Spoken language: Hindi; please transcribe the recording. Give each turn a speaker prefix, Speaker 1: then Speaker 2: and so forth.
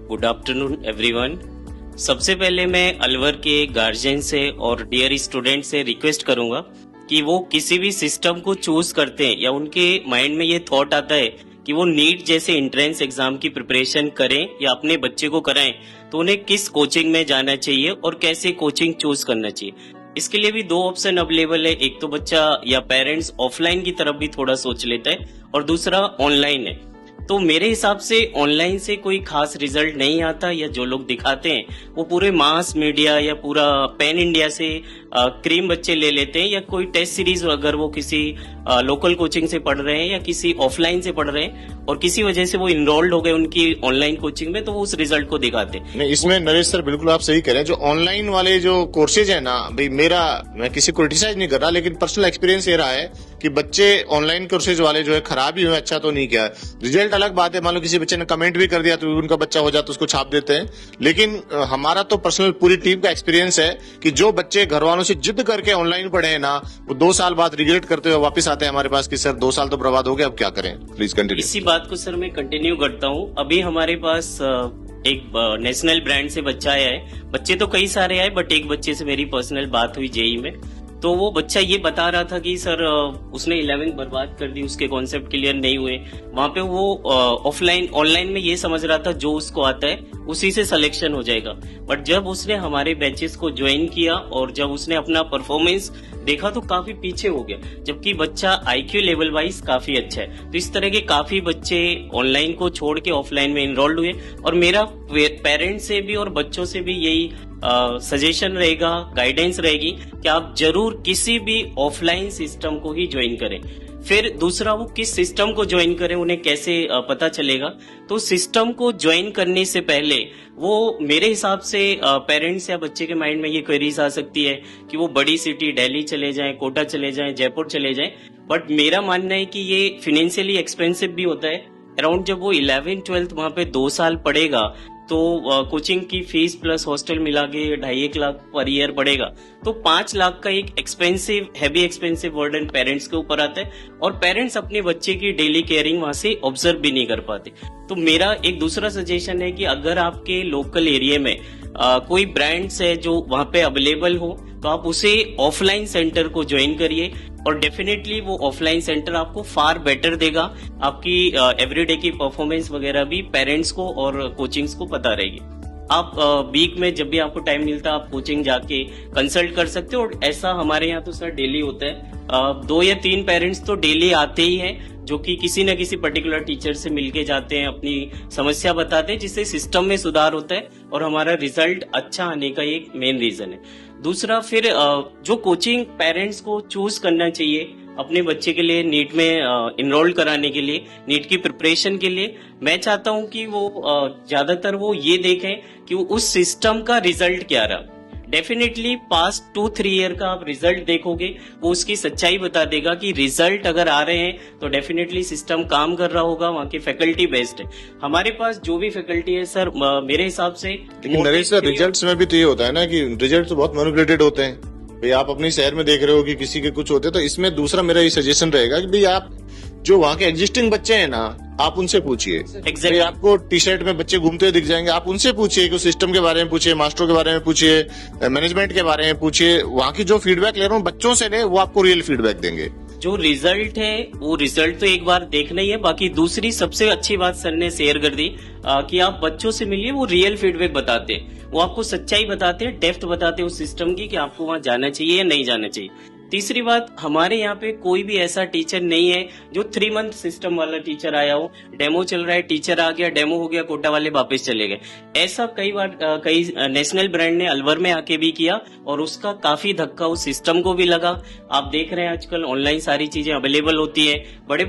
Speaker 1: Good afternoon everyone. सबसे पहले मैं अलवर के गार्जियन से और डियर स्टूडेंट से रिक्वेस्ट करूंगा कि वो किसी भी सिस्टम को चूज करते हैं या उनके माइंड में ये थॉट आता है कि वो नीट जैसे एंट्रेंस एग्जाम की प्रिपरेशन करें या अपने बच्चे को कराएं, तो उन्हें किस कोचिंग में जाना चाहिए और कैसे कोचिंग चूज करना चाहिए। इसके लिए भी दो ऑप्शन अवेलेबल है। एक तो बच्चा या पेरेंट्स ऑफलाइन की तरफ भी थोड़ा सोच लेता है और दूसरा ऑनलाइन है। तो मेरे हिसाब से ऑनलाइन से कोई खास रिजल्ट नहीं आता, या जो लोग दिखाते हैं वो पूरे मास मीडिया या पूरा पैन इंडिया से क्रीम बच्चे ले लेते हैं, या कोई टेस्ट सीरीज अगर वो किसी लोकल कोचिंग से पढ़ रहे हैं या किसी ऑफलाइन से पढ़ रहे हैं और किसी वजह से वो इनरोल्ड हो गए उनकी ऑनलाइन कोचिंग में, तो वो उस रिजल्ट को दिखाते हैं।
Speaker 2: नहीं, इसमें नरेश सर बिल्कुल आप सही कह रहे हैं। जो ऑनलाइन वाले जो कोर्सेज है ना भाई, मैं किसी को क्रिटिसाइज नहीं कर रहा, लेकिन पर्सनल एक्सपीरियंस ये रहा है कि बच्चे ऑनलाइन कोर्सेज वाले जो है खराब ही हुए, अच्छा तो नहीं किया। रिजल्ट अलग बात है, मान लो किसी बच्चे ने कमेंट भी कर दिया तो उनका बच्चा हो जाता, उसको छाप देते हैं। लेकिन हमारा तो पर्सनल पूरी टीम का एक्सपीरियंस है कि जो बच्चे घर वालों से जिद करके ऑनलाइन पढ़े हैं ना, वो 2 साल बाद रिग्रेट करते हुए वापस आते हैं हमारे पास कि सर 2 साल तो बर्बाद हो गए, अब क्या करें। Please continue.
Speaker 1: इसी बात को सर मैं कंटिन्यू करता हूँ। अभी हमारे पास एक नेशनल ब्रांड से बच्चा आया है। बच्चे तो कई सारे आए, बट एक बच्चे से मेरी पर्सनल बात हुई जेई में। तो वो बच्चा ये बता रहा था कि सर उसने 11th बर्बाद कर दी, उसके कॉन्सेप्ट क्लियर नहीं हुए। वहां पे वो ऑनलाइन में ये समझ रहा था जो उसको आता है उसी से सिलेक्शन हो जाएगा। बट जब उसने हमारे बैचेस को ज्वाइन किया और जब उसने अपना परफॉर्मेंस देखा तो काफी पीछे हो गया, जबकि बच्चा आईक्यू लेवल वाइज काफी अच्छा है। तो इस तरह के काफी बच्चे ऑनलाइन को छोड़ के ऑफलाइन में इनरोल्ड हुए, और मेरा पेरेंट्स से भी और बच्चों से भी यही सजेशन रहेगा, गाइडेंस रहेगी कि आप जरूर किसी भी ऑफलाइन सिस्टम को ही ज्वाइन करें। फिर दूसरा, वो किस सिस्टम को ज्वाइन करें, उन्हें कैसे पता चलेगा। तो सिस्टम को ज्वाइन करने से पहले वो मेरे हिसाब से पेरेंट्स या बच्चे के माइंड में ये क्वेरीज आ सकती है कि वो बड़ी सिटी दिल्ली चले जाएं, कोटा चले जाएं, जयपुर चले जाएं। बट मेरा मानना है कि ये फाइनेंशियली एक्सपेंसिव भी होता है। अराउंड जब वो 11th-12th वहां पे 2 साल पढ़ेगा तो कोचिंग की फीस प्लस हॉस्टल मिला के 2.5 लाख पर ईयर पड़ेगा। तो 5 लाख का एक हैवी एक्सपेंसिव बर्डन पेरेंट्स के ऊपर आता है, और पेरेंट्स अपने बच्चे की डेली केयरिंग वहां से ऑब्जर्व भी नहीं कर पाते। तो मेरा एक दूसरा सजेशन है कि अगर आपके लोकल एरिया में कोई ब्रांड्स है जो वहां पे अवेलेबल हो, तो आप उसे ऑफलाइन सेंटर को ज्वाइन करिए, और डेफिनेटली वो ऑफलाइन सेंटर आपको फार बेटर देगा। आपकी एवरीडे की परफॉर्मेंस वगैरह भी पेरेंट्स को और कोचिंग्स को पता रहेगी। आप वीक में जब भी आपको टाइम मिलता है आप कोचिंग जाके कंसल्ट कर सकते हो, और ऐसा हमारे यहाँ तो सर डेली होता है। 2 या 3 पेरेंट्स तो डेली आते ही हैं जो कि किसी न किसी पर्टिकुलर टीचर से मिलके जाते हैं, अपनी समस्या बताते हैं, जिससे सिस्टम में सुधार होता है और हमारा रिजल्ट अच्छा आने का एक मेन रीजन है। दूसरा, फिर जो कोचिंग पेरेंट्स को चूज करना चाहिए अपने बच्चे के लिए नीट में इनरोल कराने के लिए, नीट की प्रिपरेशन के लिए, मैं चाहता हूं कि वो ज्यादातर वो ये देखें कि उस सिस्टम का रिजल्ट क्या रहा। डेफिनेटली पास्ट 2-3 ईयर का आप रिजल्ट देखोगे, वो उसकी सच्चाई बता देगा कि रिजल्ट अगर आ रहे हैं तो डेफिनेटली सिस्टम काम कर रहा होगा, वहाँ की फैकल्टी बेस्ड है। हमारे पास जो भी फैकल्टी है सर, मेरे हिसाब से।
Speaker 2: लेकिन नरेश सर, रिजल्ट्स में भी तो ये होता है ना कि रिजल्ट तो बहुत मैनिपुलेटेड होते हैं। भाई आप अपनी शहर में देख रहे हो कि किसी के कुछ होते हैं, तो इसमें दूसरा मेरा ये सजेशन रहेगा कि भाई आप जो वहाँ के एग्जिस्टिंग बच्चे हैं ना, आप उनसे पूछिए।
Speaker 1: Exactly.
Speaker 2: आपको टी शर्ट में बच्चे घूमते हुए दिख जाएंगे, आप उनसे पूछिए कि सिस्टम के बारे में पूछिए, मास्टरों के बारे में पूछिए, मैनेजमेंट के बारे में पूछिए। वहाँ की जो फीडबैक ले रहा हूँ बच्चों से ले, वो आपको रियल फीडबैक देंगे।
Speaker 1: जो रिजल्ट है वो रिजल्ट तो एक बार देखना ही है। बाकी दूसरी सबसे अच्छी बात सर ने शेयर कर दी कि आप बच्चों से मिलिए, वो रियल फीडबैक बताते हैं, वो आपको सच्चाई बताते हैं, डेप्थ बताते हैं उस सिस्टम की कि आपको वहां जाना चाहिए या नहीं जाना चाहिए। तीसरी बात, हमारे यहाँ पे कोई भी ऐसा टीचर नहीं है जो 3 मंथ सिस्टम वाला टीचर आया हो, डेमो चल रहा है, टीचर आ गया, डेमो हो गया, कोटा वाले वापस चले गए। ऐसा कई बार कई नेशनल ब्रांड ने अलवर में आके भी किया, और उसका काफी धक्का उस सिस्टम को भी लगा। आप देख रहे हैं आजकल ऑनलाइन सारी चीजें अवेलेबल होती है, बड़े